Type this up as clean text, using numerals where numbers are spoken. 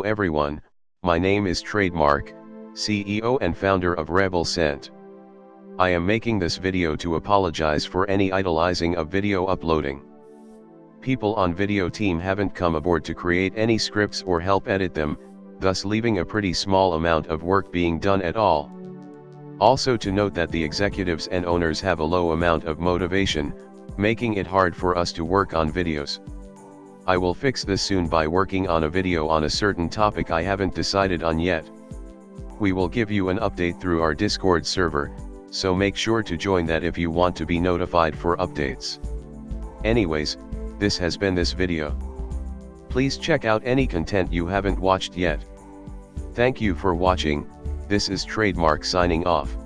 Hello everyone, my name is Trademark, CEO and founder of Rebel Scent. I am making this video to apologize for any idolizing of video uploading. People on video team haven't come aboard to create any scripts or help edit them, thus leaving a pretty small amount of work being done at all. Also to note that the executives and owners have a low amount of motivation, making it hard for us to work on videos. I will fix this soon by working on a video on a certain topic I haven't decided on yet. We will give you an update through our Discord server, so make sure to join that if you want to be notified for updates. Anyways, this has been this video. Please check out any content you haven't watched yet. Thank you for watching. This is Trademark signing off.